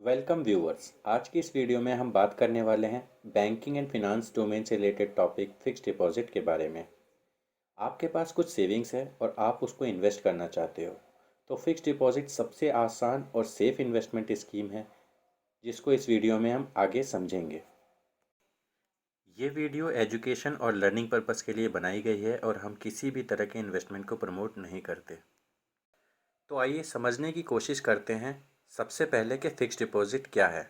Welcome viewers. आज की इस वीडियो में हम बात करने वाले हैं बैंकिंग एंड फिनांस डोमेन से रिलेटेड टॉपिक फिक्स्ड डिपॉजिट के बारे में। आपके पास कुछ सेविंग्स है और आप उसको इन्वेस्ट करना चाहते हो, तो फिक्स्ड डिपॉजिट सबसे आसान और सेफ इन्वेस्टमेंट स्कीम है जिसको इस वीडियो में हम आगे समझेंगे। ये वीडियो एजुकेशन और लर्निंग पर्पस के लिए बनाई गई है और हम किसी भी तरह के इन्वेस्टमेंट को प्रमोट नहीं करते। तो आइए समझने की कोशिश करते हैं सबसे पहले कि फ़िक्स्ड डिपॉज़िट क्या है।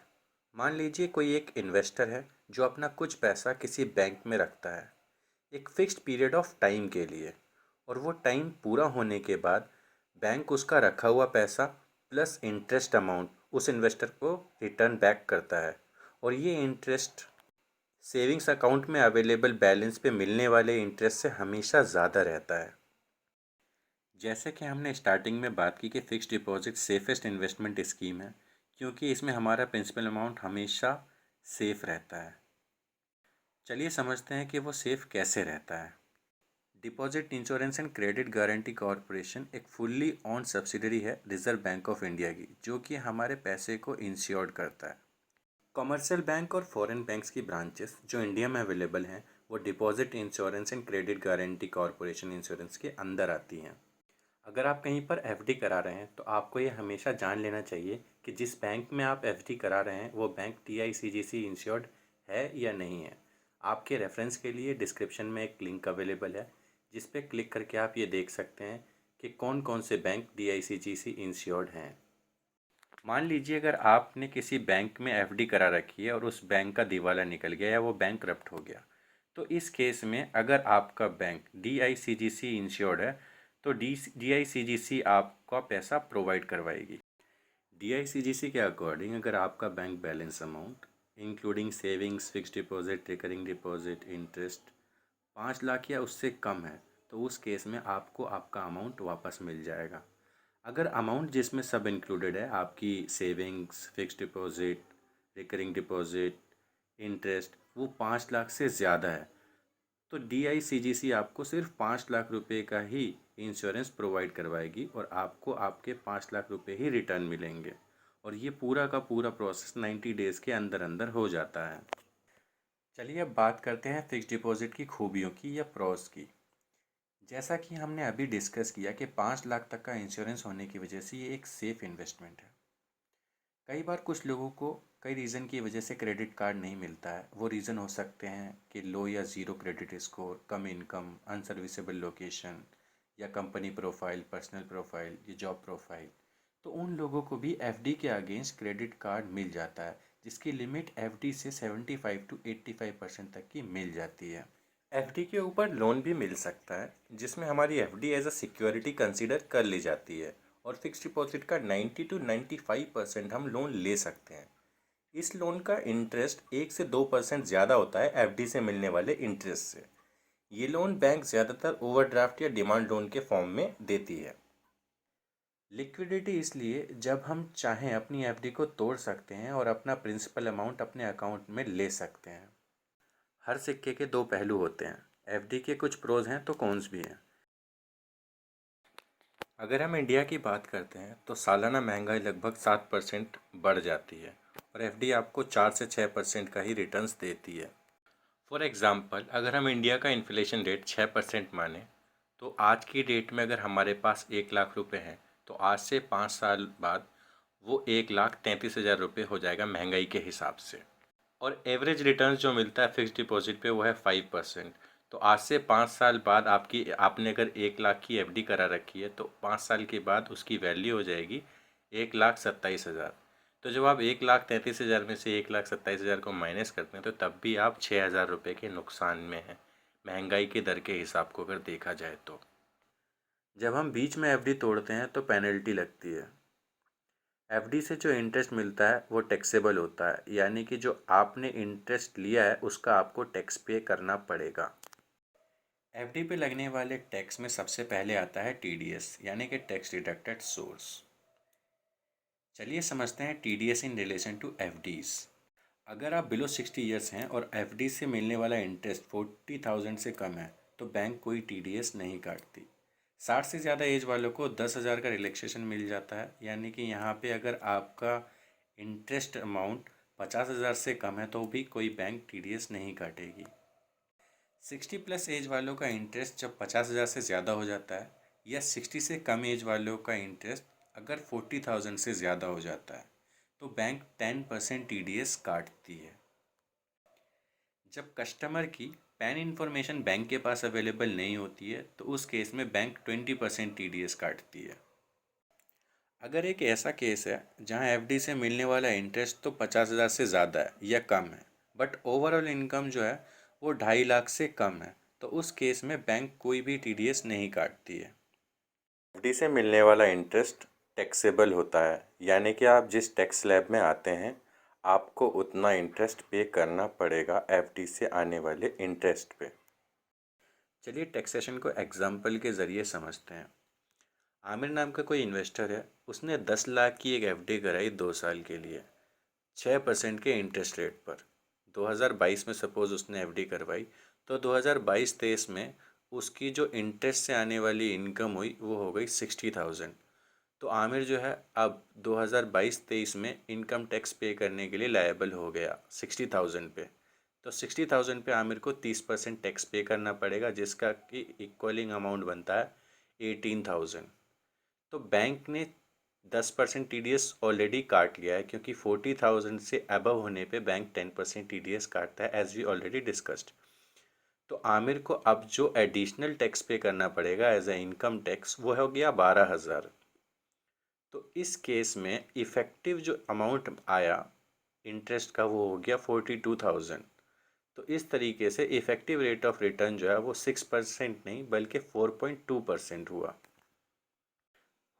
मान लीजिए कोई एक इन्वेस्टर है जो अपना कुछ पैसा किसी बैंक में रखता है एक फ़िक्स्ड पीरियड ऑफ टाइम के लिए, और वो टाइम पूरा होने के बाद बैंक उसका रखा हुआ पैसा प्लस इंटरेस्ट अमाउंट उस इन्वेस्टर को रिटर्न बैक करता है। और ये इंटरेस्ट सेविंग्स अकाउंट में अवेलेबल बैलेंस पे मिलने वाले इंटरेस्ट से हमेशा ज़्यादा रहता है। जैसे कि हमने स्टार्टिंग में बात की कि fixed deposit safest investment scheme है, क्योंकि इसमें हमारा प्रिंसिपल अमाउंट हमेशा सेफ़ रहता है। चलिए समझते हैं कि वो सेफ़ कैसे रहता है। Deposit insurance and credit guarantee corporation एक फुल्ली ओन्ड सब्सिडरी है रिजर्व बैंक ऑफ इंडिया की, जो कि हमारे पैसे को इंश्योर्ड करता है। कमर्शियल बैंक और फॉरेन बैंक्स की ब्रांचेस जो इंडिया में अवेलेबल हैं वो deposit insurance and credit guarantee corporation insurance के अंदर आती हैं। अगर आप कहीं पर एफडी करा रहे हैं तो आपको ये हमेशा जान लेना चाहिए कि जिस बैंक में आप एफडी करा रहे हैं वो बैंक टीआईसीजीसी इंश्योर्ड है या नहीं है। आपके रेफरेंस के लिए डिस्क्रिप्शन में एक लिंक अवेलेबल है जिस पे क्लिक करके आप ये देख सकते हैं कि कौन कौन से बैंक टीआईसीजीसी इंश्योर्ड हैं। मान लीजिए अगर आपने किसी बैंक में एफडी करा रखी है और उस बैंक का दिवाला निकल गया या वो बैंक करप्ट हो गया, तो इस केस में अगर आपका बैंक डीआईसीजीसी इंश्योर्ड है तो डीआईसीजीसी आपका पैसा प्रोवाइड करवाएगी। डीआईसीजीसी के अकॉर्डिंग अगर आपका bank balance amount including savings, fixed deposit, recurring deposit, interest 5 lakh या उससे कम है तो उस केस में आपको आपका अमाउंट वापस मिल जाएगा। अगर अमाउंट जिसमें सब इंक्लूडेड है आपकी savings, fixed deposit, recurring deposit, interest वो 5 लाख से ज़्यादा है तो डीआईसीजीसी आपको सिर्फ 5 लाख रुपए का ही इंश्योरेंस प्रोवाइड करवाएगी और आपको आपके 5 लाख रुपए ही रिटर्न मिलेंगे। और ये पूरा का पूरा प्रोसेस 90 डेज़ के अंदर अंदर हो जाता है। चलिए अब बात करते हैं फिक्स्ड डिपॉजिट की खूबियों की या प्रोस की। जैसा कि हमने अभी डिस्कस किया कि 5 लाख तक का इंश्योरेंस होने की वजह से ये एक सेफ़ इन्वेस्टमेंट है। कई बार कुछ लोगों को कई रीज़न की वजह से क्रेडिट कार्ड नहीं मिलता है। वो रीज़न हो सकते हैं कि लो या ज़ीरो क्रेडिट स्कोर, कम इनकम, अनसर्विसेबल लोकेशन या कंपनी प्रोफाइल, पर्सनल प्रोफाइल या जॉब प्रोफाइल। तो उन लोगों को भी एफडी के अगेंस्ट क्रेडिट कार्ड मिल जाता है जिसकी लिमिट एफडी से 75 to 85% तक की मिल जाती है। एफडी के ऊपर लोन भी मिल सकता है जिसमें हमारी FD as a security consider कर ली जाती है और फिक्स्ड डिपॉजिट का 90 to 95% हम लोन ले सकते हैं। इस लोन का इंटरेस्ट 1 से 2% ज़्यादा होता है एफडी से मिलने वाले इंटरेस्ट से। ये लोन बैंक ज़्यादातर ओवरड्राफ्ट या डिमांड लोन के फॉर्म में देती है। लिक्विडिटी इसलिए जब हम चाहें अपनी एफडी को तोड़ सकते हैं और अपना प्रिंसिपल अमाउंट अपने अकाउंट में ले सकते हैं। हर सिक्के के दो पहलू होते हैं। एफडी के कुछ प्रोज हैं तो कॉन्स भी हैं। अगर हम इंडिया की बात करते हैं तो सालाना महंगाई लगभग 7% बढ़ जाती है और एफडी आपको 4 से 6% का ही रिटर्न्स देती है। फॉर एग्ज़ाम्पल अगर हम इंडिया का इन्फ्लेशन रेट 6% माने तो आज की डेट में अगर हमारे पास 1 लाख रुपए हैं तो आज से 5 साल बाद वो 1,33,000 रुपये हो जाएगा महंगाई के हिसाब से। और एवरेज रिटर्न्स जो मिलता है फिक्स्ड डिपॉजिट पे वो है 5%। तो आज से 5 साल बाद आपने अगर 1 लाख की एफडी करा रखी है तो 5 साल के बाद उसकी वैल्यू हो जाएगी 1,27,000। तो जब आप 1,33,000 में से 1,27,000 को माइनस करते हैं तो तब भी आप 6,000 रुपये के नुकसान में हैं महंगाई के दर के हिसाब को अगर देखा जाए तो। जब हम बीच में एफडी तोड़ते हैं तो पेनल्टी लगती है। एफडी से जो इंटरेस्ट मिलता है वो टैक्सेबल होता है, यानी कि जो आपने इंटरेस्ट लिया है उसका आपको टैक्स पे करना पड़ेगा। एफडी पे लगने वाले टैक्स में सबसे पहले आता है टीडीएस, यानी कि टैक्स डिडक्टेड सोर्स। चलिए समझते हैं TDS in relation to FDs. अगर आप बिलो 60 ईयर्स हैं और एफडी से मिलने वाला इंटरेस्ट 40,000 से कम है तो बैंक कोई टीडीएस नहीं काटती। 60 से ज़्यादा एज वालों को 10,000 का रिलैक्सेशन मिल जाता है, यानी कि यहाँ पे अगर आपका इंटरेस्ट अमाउंट 50,000 से कम है तो भी कोई बैंक TDS नहीं काटेगी। 60+ एज वालों का इंटरेस्ट जब 50,000 से ज़्यादा हो जाता है या 60 से कम एज वालों का इंटरेस्ट अगर 40,000 से ज़्यादा हो जाता है तो बैंक 10% TDS काटती है। जब कस्टमर की पैन इन्फॉर्मेशन बैंक के पास अवेलेबल नहीं होती है तो उस केस में बैंक 20% TDS काटती है। अगर एक ऐसा केस है जहां FD से मिलने वाला इंटरेस्ट तो 50,000 से ज़्यादा है या कम है बट ओवरऑल इनकम जो है वो 2.5 लाख से कम है तो उस केस में बैंक कोई भी TDS नहीं काटती है। FD से मिलने वाला इंटरेस्ट टैक्सेबल होता है, यानी कि आप जिस टैक्स स्लैब में आते हैं आपको उतना इंटरेस्ट पे करना पड़ेगा FD से आने वाले इंटरेस्ट पे। चलिए टैक्सेशन को एग्जाम्पल के ज़रिए समझते हैं। आमिर नाम का कोई इन्वेस्टर है, उसने 10 लाख की एक FD कराई 2 साल के लिए 6% के इंटरेस्ट रेट पर। 2022 में सपोज़ उसने FD करवाई तो 2022-23 में उसकी जो इंटरेस्ट से आने वाली इनकम हुई वो हो गई 60,000। तो आमिर जो है अब 2022-23 में इनकम टैक्स पे करने के लिए लायबल हो गया 60,000 पे। तो 60,000 पे आमिर को 30% टैक्स पे करना पड़ेगा जिसका कि इक्वलिंग अमाउंट बनता है 18,000। तो बैंक ने 10% TDS ऑलरेडी काट लिया है क्योंकि 40,000 से अबव होने पे बैंक 10% TDS काटता है एज वी ऑलरेडी डिस्कस्ड। तो आमिर को अब जो एडिशनल टैक्स पे करना पड़ेगा एज ए इनकम टैक्स वो हो गया 12,000। तो इस केस में इफ़ेक्टिव जो अमाउंट आया इंटरेस्ट का वो हो गया 42,000। तो इस तरीके से इफ़ेक्टिव रेट ऑफ रिटर्न जो है वो 6% नहीं बल्कि 4.2% हुआ।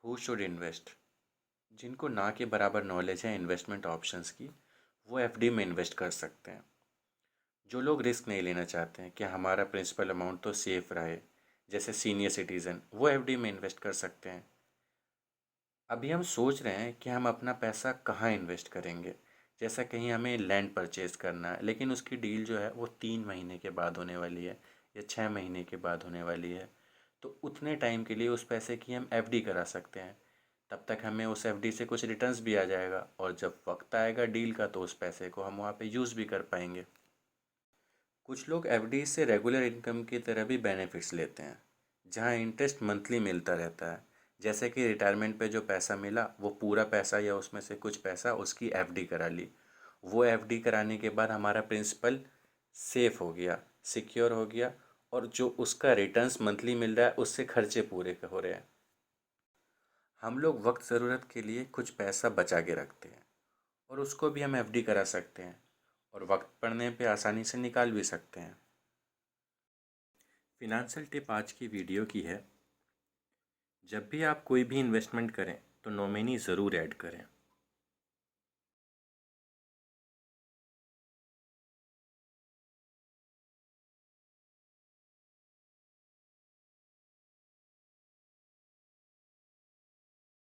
Who should invest? जिनको ना के बराबर नॉलेज है इन्वेस्टमेंट ऑप्शंस की वो FD में इन्वेस्ट कर सकते हैं। जो लोग रिस्क नहीं लेना चाहते हैं कि हमारा प्रिंसिपल अमाउंट तो सेफ रहे, जैसे सीनियर सिटीज़न, वो FD में इन्वेस्ट कर सकते हैं। अभी हम सोच रहे हैं कि हम अपना पैसा कहाँ इन्वेस्ट करेंगे। जैसा कहीं हमें लैंड परचेज़ करना है लेकिन उसकी डील जो है वो 3 महीने के बाद होने वाली है या 6 महीने के बाद होने वाली है। तो उतने टाइम के लिए उस पैसे की हम FD करा सकते हैं। तब तक हमें उस FD से कुछ रिटर्न्स भी आ जाएगा और जब वक्त आएगा डील का तो उस पैसे को हम वहाँ पे यूज़ भी कर पाएंगे। कुछ लोग FD से रेगुलर इनकम की तरह भी बेनिफिट्स लेते हैं जहाँ इंटरेस्ट मंथली मिलता रहता है। जैसे कि रिटायरमेंट पे जो पैसा मिला वो पूरा पैसा या उसमें से कुछ पैसा उसकी FD करा ली। वो FD कराने के बाद हमारा प्रिंसिपल सेफ हो गया, सिक्योर हो गया और जो उसका रिटर्न्स मंथली मिल रहा है उससे खर्चे पूरे हो रहे हैं। हम लोग वक्त ज़रूरत के लिए कुछ पैसा बचा के रखते हैं और उसको भी हम FD करा सकते हैं और वक्त पड़ने पे आसानी से निकाल भी सकते हैं। फिनंशियल टिप आज की वीडियो की है, जब भी आप कोई भी इन्वेस्टमेंट करें तो नॉमिनी ज़रूर ऐड करें।